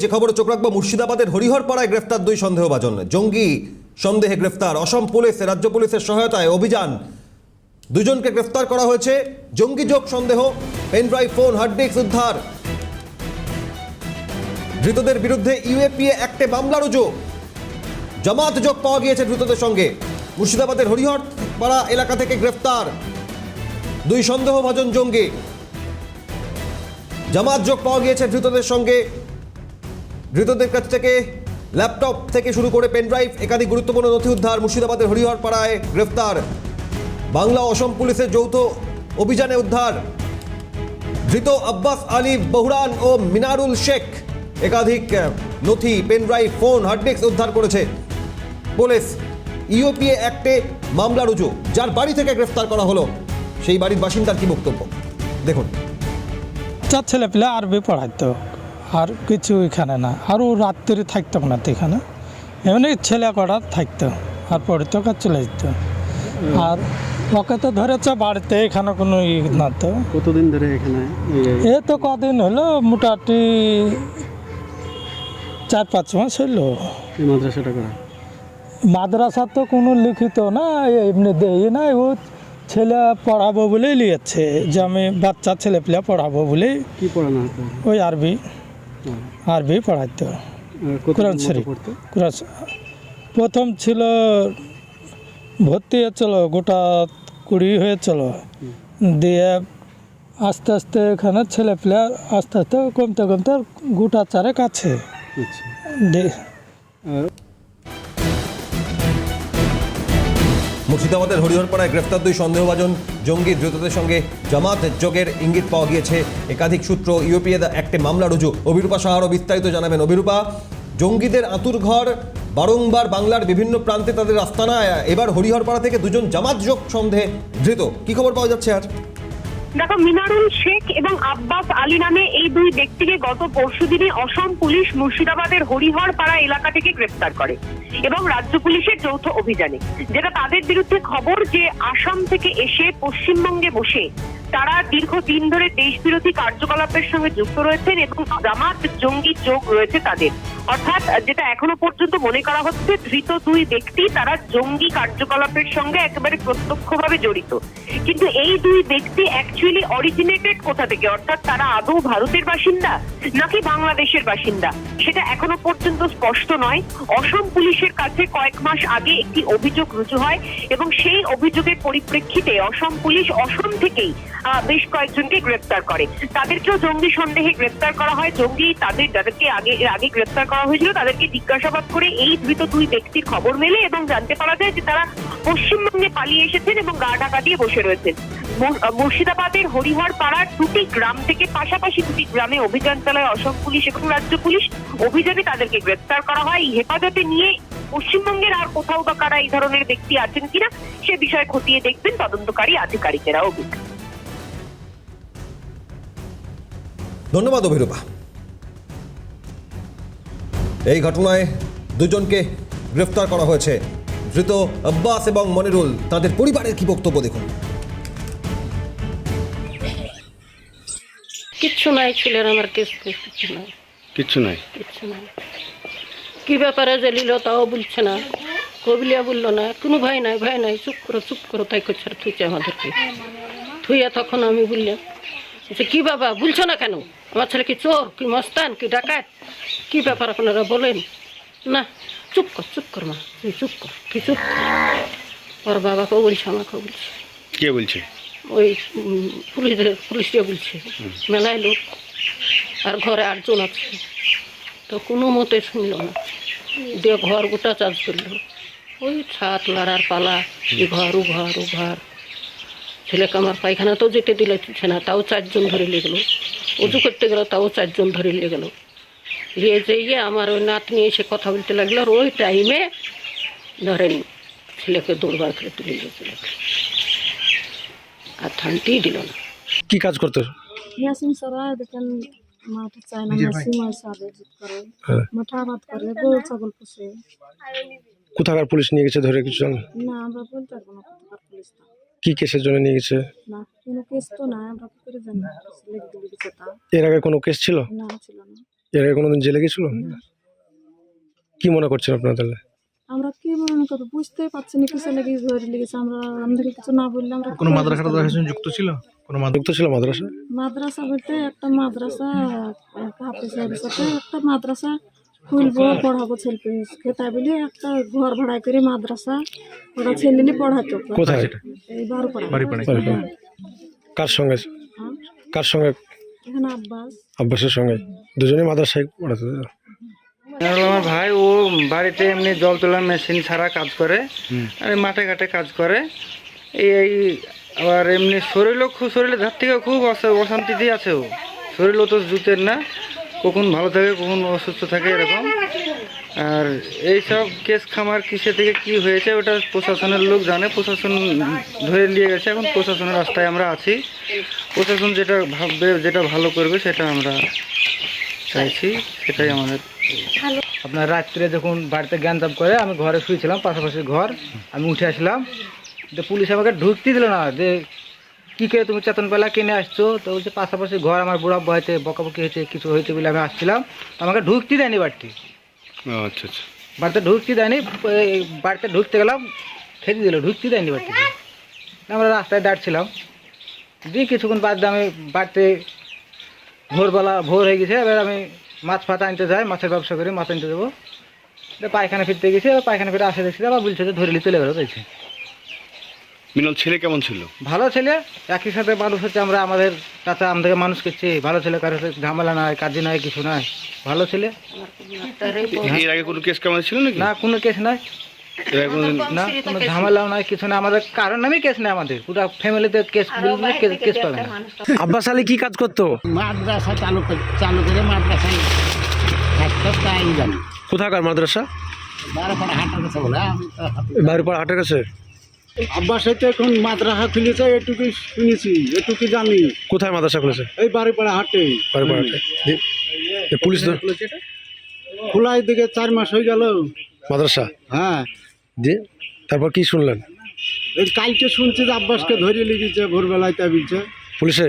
যে খবরে চোখ রাখবো, মুর্শিদাবাদের হরিহরপাড়ায় গ্রেফতার দুই সন্দেহভাজন। জঙ্গি সন্দেহে গ্রেফতার। অসম পুলিশ, রাজ্য পুলিশের সহায়তায় অভিযান। দুজনকে গ্রেফতার করা হয়েছে। জঙ্গি যোগ সন্দেহ, পেনড্রাইভ, ফোন, হার্ড ডিস্ক উদ্ধার। ধৃতদের বিরুদ্ধে ইউএপিএ অ্যাক্টে মামলা রুজু। জামাত যোগ পাওয়া গিয়েছে ধৃতদের সঙ্গে। মুর্শিদাবাদের হরিহরপাড়া এলাকা থেকে গ্রেফতার দুই সন্দেহভাজন জঙ্গি। জামাত যোগ পাওয়া গিয়েছে ধৃতদের সঙ্গে। ধৃতদের কাছ থেকে ল্যাপটপ থেকে শুরু করে পেনড্রাইভ, একাধিক গুরুত্বপূর্ণ নথি উদ্ধার। মুর্শিদাবাদের হরিহরপাড়ায় গ্রেফতার। বাংলা অসম পুলিশের যৌথ অভিযানে উদ্ধার। ধৃত আব্বাস আলী বহুরান ও মিনারুল শেখ একাধিক নথি, পেনড্রাইভ, ফোন, হার্ড ডিস্ক উদ্ধার করেছে পুলিশ। ইউপিএ অ্যাক্টে মামলা রুজু। যার বাড়ি থেকে গ্রেফতার করা হলো সেই বাড়ির বাসিন্দার কি বক্তব্য দেখুন। চার ছেলে পেলে আরবি পড়াইতো, আর কিছু এখানে না। আরও রাত্রি থাকতাম না তো এখানে, এমনি ছেলে করা থাকতো আর পড়তো কাজ চলে যেত। আর ওকে তো ধরেছে বাড়িতে, এখানে কোনো ই না। তো কতদিন ধরে এখানে? এ তো কদিন হলো, মোটামুটি 4-5 মাস হইলো। এই মাদ্রাসাটা করা? মাদ্রাসা তো কোনো লিখিত না, এমনি দেই না। ও ছেলে পড়াবো বলেই লিয়েছে যে আমি বাচ্চা ছেলে পেলে পড়াবো বলেই। কি পড়ানো হতো? ওই আরবি পড়াইতো, কোরআন শরীফ। প্রথম ছিল ভর্তি হয়েছিল, গোটা 20 হয়েছিল। দিয়ে আস্তে আস্তে এখানে ছেলে পেলে আস্তে আস্তে কমতে কমতে গোটা 4 আছে। মুর্শিদাবাদের হরিহরপাড়ায় গ্রেফতার দুই সন্দেহভাজন জঙ্গি। ধৃতদের সঙ্গে জামাত যোগের ইঙ্গিত পাওয়া গিয়েছে। একাধিক সূত্র, ইউপিএ অ্যাক্টে মামলা রুজু। অভিরূপা সাহা আরও বিস্তারিত জানাবেন। অভিরূপা, জঙ্গিদের আঁতুড়ঘর বারংবার বাংলার বিভিন্ন প্রান্তে তাদের আস্তানা, এবার হরিহরপাড়া থেকে দুজন জামাত যোগ সন্দেহে ধৃত। কি খবর পাওয়া যাচ্ছে? আর দেখো, মিনারুল শেখ এবং আব্বাস আলী নামে এই দুই ব্যক্তিকে গত পরশুদিনে অসম পুলিশ মুর্শিদাবাদের হরিহরপাড়া এলাকা থেকে গ্রেফতার করে এবং রাজ্য পুলিশের যৌথ অভিযানে, যেটা তাদের বিরুদ্ধে খবর যে আসাম থেকে এসে পশ্চিমবঙ্গে বসে তারা দীর্ঘদিন ধরে দেশবিরোধী কার্যকলাপের সঙ্গে যুক্ত রয়েছেন এবং জামাত জঙ্গি যোগ রয়েছে তাদের। অর্থাৎ যেটা এখনো পর্যন্ত মনে করা হচ্ছে, ধৃত দুই ব্যক্তি তারা জঙ্গি কার্যকলাপের সঙ্গে একেবারে প্রত্যক্ষভাবে জড়িত। কিন্তু এই দুই ব্যক্তি অ্যাকচুয়ালি অরিজিনেটেড কোথা থেকে, অর্থাৎ তারা আদৌ ভারতের বাসিন্দা নাকি বাংলাদেশের বাসিন্দা, সেটা এখনো পর্যন্ত স্পষ্ট নয়। অসম পুলিশের কাছে কয়েক মাস আগে একটি অভিযোগ রুজু হয় এবং সেই অভিযোগের পরিপ্রেক্ষিতে অসম পুলিশ অসম থেকেই বেশ কয়েকজনকে গ্রেফতার করে। তাদেরকেও জঙ্গি সন্দেহে গ্রেফতার করা হয়। জঙ্গি যাদেরকে আগে গ্রেফতার করা হয়েছিল তাদেরকে জিজ্ঞাসাবাদ করে এই ধৃত দুই ব্যক্তির খবর মেলে এবং জানতে পারা যায় যে তারা পশ্চিমবঙ্গে পালিয়ে এসেছেন এবং গা ঢাকা দিয়ে বসে রয়েছেন। মুর্শিদাবাদের হরিহরপাড়ার 2টি গ্রাম থেকে পাশাপাশি 2টি গ্রামে অভিযান চালায় অসম পুলিশ এবং রাজ্য পুলিশ। অভিযানে তাদেরকে গ্রেফতার করা হয়। হেফাজতে নিয়ে পশ্চিমবঙ্গের আর কোথাও বা কারা এই ধরনের ব্যক্তি আছেন কিনা সে বিষয়ে খতিয়ে দেখবেন তদন্তকারী আধিকারিকেরা। অভিজ্ঞ। ধন্যবাদ অভিরূপা। এই ঘটনায় দুজনকে গ্রেফতার করা হয়েছে। ধৃত আব্বাস এবং মনিরুল, তাদের পরিবারের কি বক্তব্য দেখুন। কিচ্ছু নাই, ছেলের আমার কিচ্ছু নাই। কি ব্যাপারে যে নিল তাও বলছে না, কবিলিয়া বললো না, কোনো ভাই নাই, চুপ করো তাই করছে। থুইছে আমাদেরকে, থুইয়া তখন আমি বললাম যে কি বাবা বলছো না কেন, আমার ছেলে কি চোর, কি মস্তান, কি ডাকাত, কি ব্যাপার আপনারা বলেন না। চুপ কর মা, তুই চুপ কর, তুই চুপ কর। ওর বাবাকেও বলছে, আমাকেও বলছে। কে বলছে? ওই পুলিশরা বলছে, মেলায় লোক আর ঘরে 8 জন আছে। তো কোনো মতে শুনল না, দিয়ে ঘর গোটা চার্জ করলো। ওই ছাদ লাড়ার পালা, ঘর ও ঘর। ছেলেকে আমার পায়খানা তো যেতে দিচ্ছে না, তাও 4 জন ধরে নিয়ে গেলো। উঁচু করতে গেল, তাও 4 জন ধরে নিয়ে গেলো। যেয়ে আমার ওই নাতনি এসে কথা বলতে লাগলো। আর ওই টাইমে ধরেন ছেলেকে দৌড়বার করে তুলে নিয়ে চলে গেল, আর থানতেই দিল না। কি কাজ করতে? মাঠে চায় না, সীমায় সাবেজিত করে, মাঠাবাদ করে, গরু ছাগল পুষে। কোথাকার পুলিশ নিয়ে গেছে ধরে কিছু জানেন? না, আমরা বলতে পারবো না কোথাকার পুলিশ। কি কেসের জন্য নিয়ে গেছে? না, কোনো কেস তো না, আমরা কি করে জানি লিখে দিলে কিছু তা। এর আগে কোনো কেস ছিল? না, ছিল না। এর আগে কোনোদিন জেলে গেছিল? কি মনে করছেন আপনারা তাহলে? আমরা কি মনে করবো বুঝতেই পারছি না কিছু লেগে ধরে লেগেছে। আমাদেরকে কিছু না বললে আমরা কোনো মাদ্রাসার সঙ্গে যুক্ত ছিল? কোনো যুক্ত ছিল মাদ্রাসা? মাদ্রাসা বলতে একটা মাদ্রাসা হাফেজের সাথে একটা মাদ্রাসা খুলবো, পড়াবো ছেলেকে, তাই বলে একটা ঘর ভাড়া করে মাদ্রাসা ওরা ছেলে নিয়ে পড়াতো। কোথায়? এই বারোপাড়া। বাড়িপাড়ায়। কার সঙ্গে? হ্যাঁ, কার সঙ্গে? এখানে আব্বাস। আব্বাসের সঙ্গে দুজনে মাদ্রাসায় পড়াতে? আমার ভাই ও বাড়িতে এমনি জল তোলার মেশিন ছাড়া কাজ করে, আর মাঠে ঘাটে কাজ করে। এই আবার এমনি শরীরে ধার থেকে খুব অশান্তিতে আছে। ও শরীরও তো জুতের না, কখন ভালো থাকে কখন অসুস্থ থাকে এরকম। আর এইসব কেস খামার কিসে থেকে কি হয়েছে ওটা প্রশাসনের লোক জানে, প্রশাসন ধরে নিয়ে গেছে। এখন প্রশাসনের রাস্তায় আমরা আছি, প্রশাসন যেটা ভাববে যেটা ভালো করবে সেটা আমরা চাইছি, সেটাই আমাদের। আপনার রাত্রে যখন বাড়িতে জ্ঞানজাম করে আমি ঘরে শুয়েছিলাম, পাশাপাশি ঘর, আমি উঠে আসলাম, তো পুলিশ আমাকে ঢুকতে দিল না। যে কী করে তুমি চেতন পেলা কিনে আসছো? তো বলছে পাশাপাশি ঘর, আমার বুড়া বয়তে বকাবকি হয়েছে, কিছু হয়েছে বলে আমি আসছিলাম, তো আমাকে ঢুকতে দেয়নি বাড়িতে। আচ্ছা আচ্ছা। বাড়িতে ঢুকতে দেয়নি, বাড়িতে ঢুকতে গেলাম খেতে দিল, ঢুকতে দেয়নি বাড়িতে। আমরা রাস্তায় দাঁড়ছিলাম, দিয়ে কিছুক্ষণ বাদ দিয়ে আমি বাড়িতে ভোর হয়ে গেছে। এবার আমি মাছ ফাতা আনতে যাই, মাছের ব্যবসা করি, মাছ আনতে যাবো, পায়খানা ফিরতে গেছি। এবার পায়খানা ফিরে আসে দেখছি আবার বলছে যে ধরে চলে গেলো। বলছে মিনাল ছেলে কেমন ছিল? ভালো ছেলে, একই সাথে মানুষ হচ্ছে, আমরা আমাদের কাছে আমাদেরকে মানুষ করছি, ভালো ছেলে, কারোর সাথে ঝামেলা নাই, কাজে নাই, কিছু নাই, ভালো ছেলে। এর আগে কোনো কেস কেমন ছিল নাকি? না কোনো কেস নাই, এর আগে কোনোদিন? না কোনো ঝামেলাও নাই, কিছু না, আমাদের কারোর নামই কেস নেই, আমাদের পুরো ফ্যামিলিতে কেস কেস পাবে না। আব্বাস আলী কি কাজ করতো? মাদ্রাসা চালু করে মাদ্রাসায় থাকতো, তাই জানি। কোথাকার মাদ্রাসা? বারোপাড়া হাটের কাছে বলে আমি তো বাড়িপাড়া হাটের কাছে। আব্বাস হয়তো এখন মাদ্রাসা খুলেছে, এটুকু শুনেছি, এটুকু জানি। কোথায় মাদ্রাসা খুলেছে? এই বারোপাড়া হাটে। বাড়িপাড়া হাটে। পুলিশ খোলায় দিকে 4 মাস হয়ে গেল মাদ্রাসা? হ্যাঁ। জি, তারপর কি শুনলেন? এই কালকে শুনছি যে আব্বাসকে ধরে লিখেছে ভোরবেলায়, তা বলছে পুলিশে।